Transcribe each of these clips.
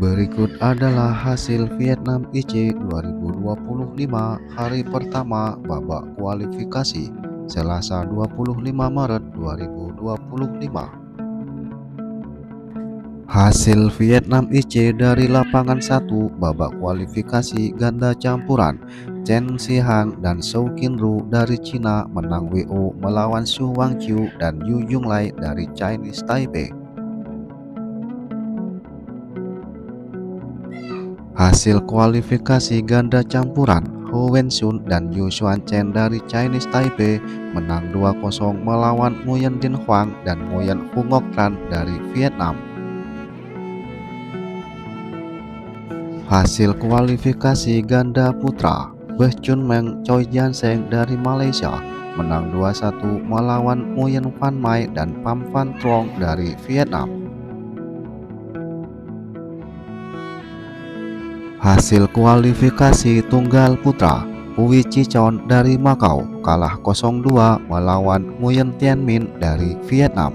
Berikut adalah hasil Vietnam IC 2025 hari pertama babak kualifikasi Selasa 25 Maret 2025. Hasil Vietnam IC dari lapangan 1 babak kualifikasi ganda campuran, Chen Zhihang dan Zhou Qinru dari Cina menang WO melawan Xu Wangqiu dan Yu Yonglai dari Chinese Taipei. Hasil kualifikasi ganda campuran, Ho Wensun dan Yu Xuanchen dari Chinese Taipei menang 2-0 melawan Nguyen Din Huang dan Nguyen Phu Ngoc Tran dari Vietnam. Hasil kualifikasi ganda putra, Beh Chun Meng Choi Jian Seng dari Malaysia menang 2-1 melawan Nguyen Phan Mai dan Pham Van Truong dari Vietnam. Hasil kualifikasi tunggal putra, Pui Chichon dari Macau kalah 0-2 melawan Nguyen Tien Minh dari Vietnam.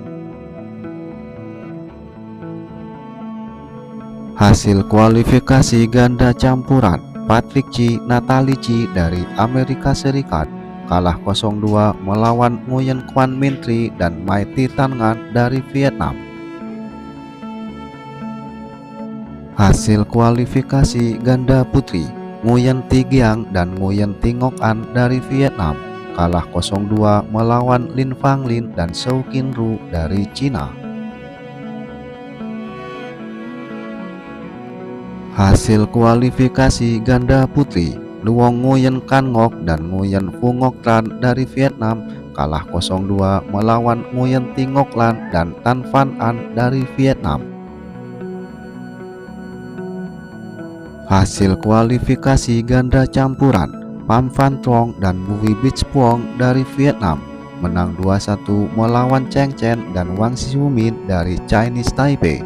Hasil kualifikasi ganda campuran, Patrick Chi Natalie Chi dari Amerika Serikat kalah 0-2 melawan Nguyen Quan Minh Tri dan Mai Thi Tan Ngan dari Vietnam. Hasil kualifikasi ganda putri, Nguyen Thi Giang dan Nguyen Thi Ngoc An dari Vietnam kalah 0-2 melawan Lin Fang Lin dan Zhou Qinru dari Cina. Hasil kualifikasi ganda putri, Luong Nguyen Can Ngoc dan Nguyen Phu Ngoc Tran dari Vietnam kalah 0-2 melawan Nguyen Thi Ngoc Lan dan Tan Van An dari Vietnam. Hasil kualifikasi ganda campuran, Pham Van Truong dan Bui Bich Puong dari Vietnam menang 2-1 melawan Cheng Chen dan Wang Xiumin dari Chinese Taipei.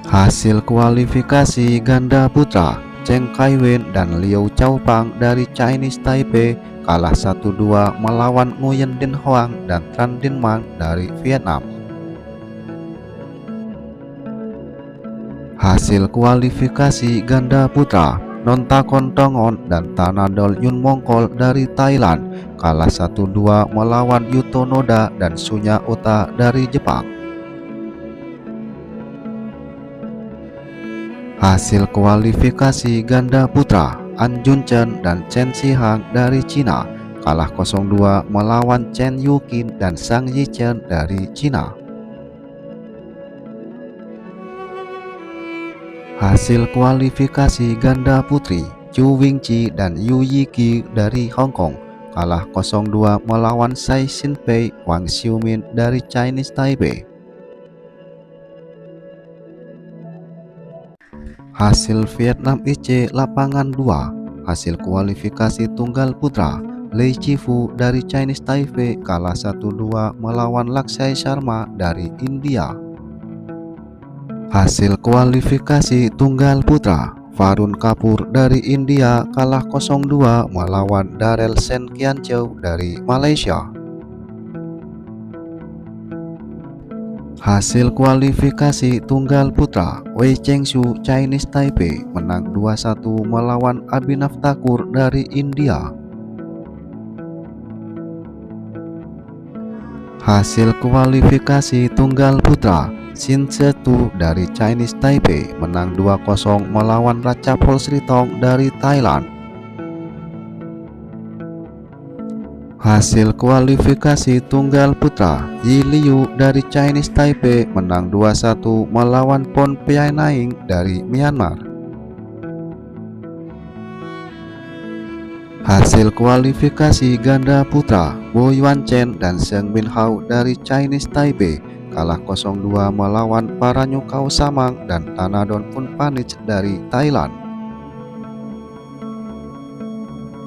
Hasil kualifikasi ganda putra, Cheng Kai-wen dan Liu Chaopang dari Chinese Taipei kalah 1-2 melawan Nguyen Din Huang dan Tran Din Man dari Vietnam. Hasil kualifikasi ganda putra, Nontakon Tongon dan Tanadol Yun Mongkol dari Thailand kalah 1-2 melawan Yuto Noda dan Sunya Ota dari Jepang. Hasil kualifikasi ganda putra, An Jun Chen dan Chen Zhihang dari Cina kalah 0-2 melawan Chen Yuqin dan Zhang Yichen dari Cina. Hasil kualifikasi ganda putri, Chu Wingqi dan Yu Yiqi dari Hong Kong kalah 0-2 melawan Sai Xinpei Wang Xiumin dari Chinese Taipei. Hasil Vietnam IC lapangan 2, hasil kualifikasi tunggal putra, Lei Chifu dari Chinese Taipei kalah 1-2 melawan Lakshay Sharma dari India. Hasil kualifikasi tunggal putra, Varun Kapur dari India kalah 0-2 melawan Darrell Sen Kian Chow dari Malaysia. Hasil kualifikasi tunggal putra, Wei Chengxu Chinese Taipei menang 2-1 melawan Abhinav Thakur dari India. Hasil kualifikasi tunggal putra, Shin Se-tu dari Chinese Taipei menang 2-0 melawan Ratchaphol Sritong dari Thailand. Hasil kualifikasi tunggal putra, Yi Liu dari Chinese Taipei menang 2-1 melawan Pon Phai Naing dari Myanmar. Hasil kualifikasi ganda putra, Bo Yuan Chen dan Zheng Minhao dari Chinese Taipei kalah 0-2 melawan Paranyukau Samang dan Tanadon Punpanich dari Thailand.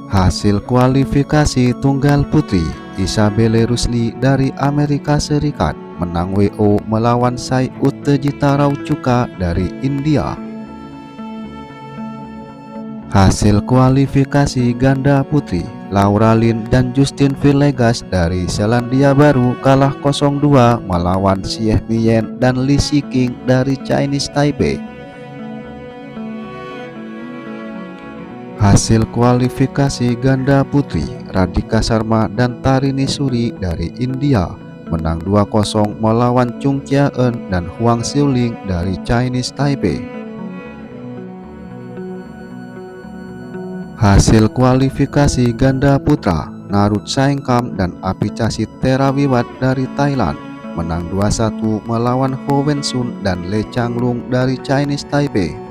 Hasil kualifikasi tunggal putri, Isabelle Rusli dari Amerika Serikat menang WO melawan Sai Uttejita Rauchuka dari India. Hasil kualifikasi ganda putri, Laura Lin dan Justin Villegas dari Selandia Baru kalah 0-2 melawan Xie Miyan dan Li Shiqing dari Chinese Taipei. Hasil kualifikasi ganda putri, Radhika Sharma dan Tarini Suri dari India menang 2-0 melawan Chung Chia-eun dan Huang Xiuling dari Chinese Taipei. Hasil kualifikasi ganda putra, Narut Saengkam dan Apichasit Terawiwat dari Thailand menang 2-1 melawan Ho Wen Sun dan Le Changlung dari Chinese Taipei.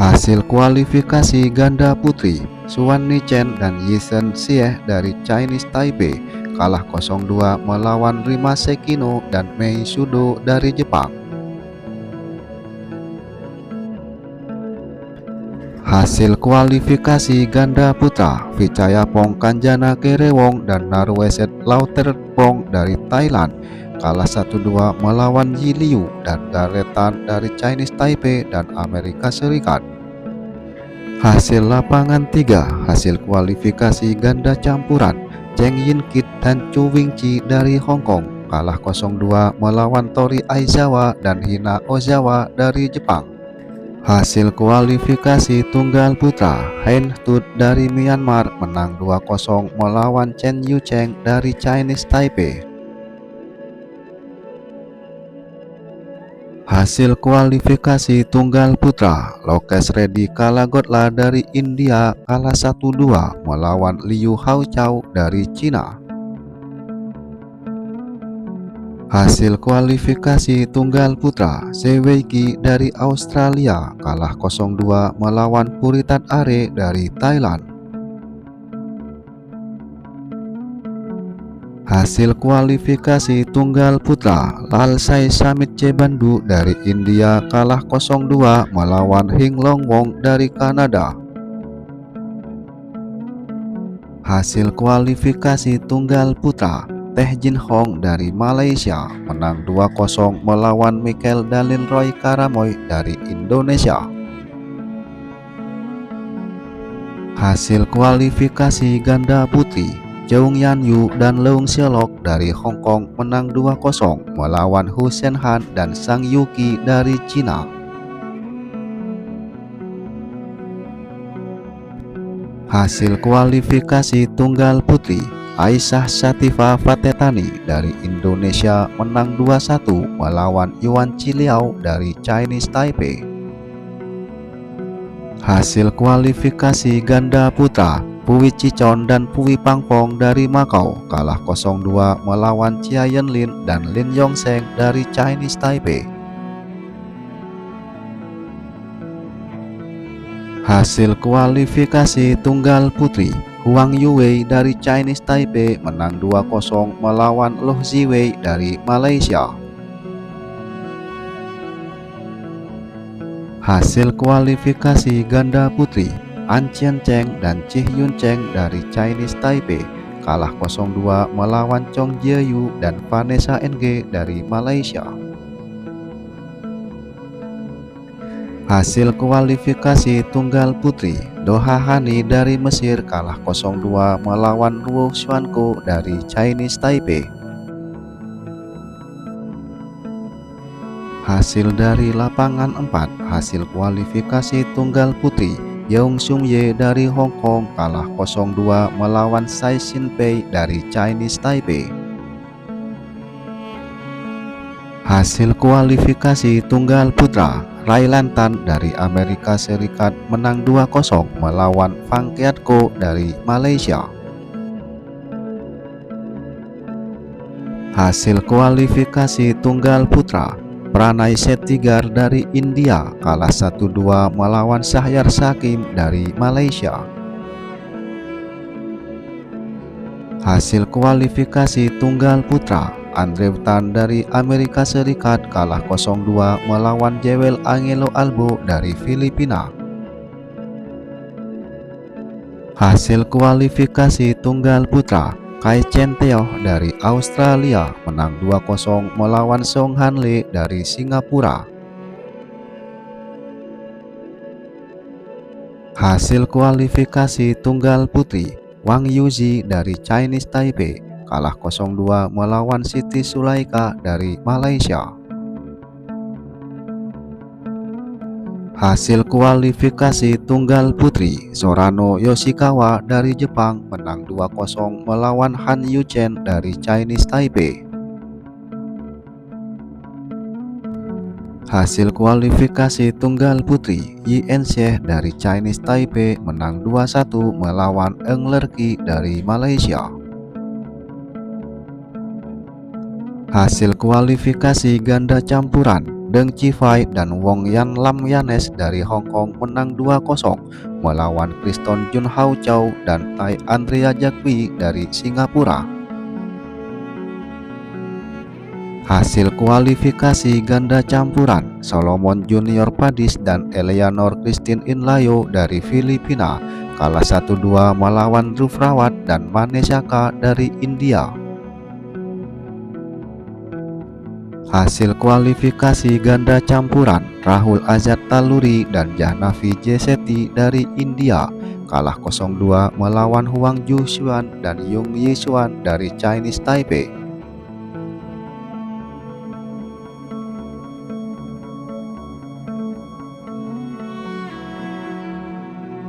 Hasil kualifikasi ganda putri, Suan Ni-chen dan Yisen Xie dari Chinese Taipei kalah 0-2 melawan Rima Sekino dan Mei Sudo dari Jepang. Hasil kualifikasi ganda putra, Vichayapong Kanjana Kerewong dan Narweset Lauterpong dari Thailand kalah 1-2 melawan Yi Liu dan Gareth Tan dari Chinese Taipei dan Amerika Serikat. Hasil lapangan 3, hasil kualifikasi ganda campuran, Cheng Yin Kit dan Chu Wingqi dari Hong Kong kalah 0-2 melawan Tori Aizawa dan Hina Ozawa dari Jepang. Hasil kualifikasi tunggal putra, Hein Tut dari Myanmar menang 2-0 melawan Chen Yucheng dari Chinese Taipei. Hasil kualifikasi tunggal putra, Lokesh Reddy Kalagotla dari India kalah 1-2 melawan Liu Haochao dari Cina. Hasil kualifikasi tunggal putra, Zhei Weiki dari Australia kalah 0-2 melawan Puritat Are dari Thailand. Hasil kualifikasi tunggal putra, Lalsai Samit Cebandu dari India kalah 0-2 melawan Hing Long Wong dari Kanada. Hasil kualifikasi tunggal putra, Teh Jin Hong dari Malaysia menang 2-0 melawan Michael Dalin Roy Karamoy dari Indonesia. Hasil kualifikasi ganda putri, Cheung Yan Yu dan Leung Xiaolok dari Hong Kong menang 2-0 melawan Hu Shenhan dan Sang Yuki dari Cina. Hasil kualifikasi tunggal putri, Aisyah Sativa Fatetani dari Indonesia menang 2-1 melawan Yuan Chiliao dari Chinese Taipei. Hasil kualifikasi ganda putra, Pui Chichon dan Pui Pangpong dari Makau kalah 0-2 melawan Chia Yenlin dan Lin Yongsheng dari Chinese Taipei. Hasil kualifikasi tunggal putri, Huang Yuwei dari Chinese Taipei menang 2-0 melawan Loh Ziwei dari Malaysia. Hasil kualifikasi ganda putri, An Chen Cheng dan Chih Yun Cheng dari Chinese Taipei kalah 0-2 melawan Chong Jie-yu dan Vanessa Ng dari Malaysia. Hasil kualifikasi tunggal putri, Doha Hani dari Mesir kalah 0-2 melawan Ruo Xuanko dari Chinese Taipei. Hasil dari lapangan 4, hasil kualifikasi tunggal putri, Yeong Sung Ye dari Hong Kong kalah 0-2 melawan Sai Xinpei dari Chinese Taipei. Hasil kualifikasi tunggal putra, Rai Lantan dari Amerika Serikat menang 2-0 melawan Fang Kiatko dari Malaysia. Hasil kualifikasi tunggal putra, Pranay Settigar dari India kalah 1-2 melawan Shahyar Sakim dari Malaysia. Hasil kualifikasi tunggal putra, Andrew Tan dari Amerika Serikat kalah 0-2 melawan Jewel Angelo Albo dari Filipina. Hasil kualifikasi tunggal putra, Kai Chen Teoh dari Australia menang 2-0 melawan Song Han Le dari Singapura. Hasil kualifikasi tunggal putri, Wang Yuzi dari Chinese Taipei kalah 0-2 melawan Siti Sulaika dari Malaysia. Hasil kualifikasi tunggal putri, Sorano Yoshikawa dari Jepang menang 2-0 melawan Han Yuchen dari Chinese Taipei. Hasil kualifikasi tunggal putri, Yi Ensyeh dari Chinese Taipei menang 2-1 melawan Eng Lerki dari Malaysia. Hasil kualifikasi ganda campuran, Deng Chifai dan Wong Yan Lam Yanes dari Hong Kong menang 2-0 melawan Kriston Jun Hao Chow dan Tai Andrea Jakwi dari Singapura. Hasil kualifikasi ganda campuran, Solomon Junior Padis dan Eleanor Christine Inlayo dari Filipina kalah 1-2 melawan Dhruv Rawat dan Manesaka dari India. Hasil kualifikasi ganda campuran, Rahul Azad Taluri dan Jahnavi Jeseti dari India kalah 0-2 melawan Huang Ju Xuan dan Yung Yi Xuan dari Chinese Taipei.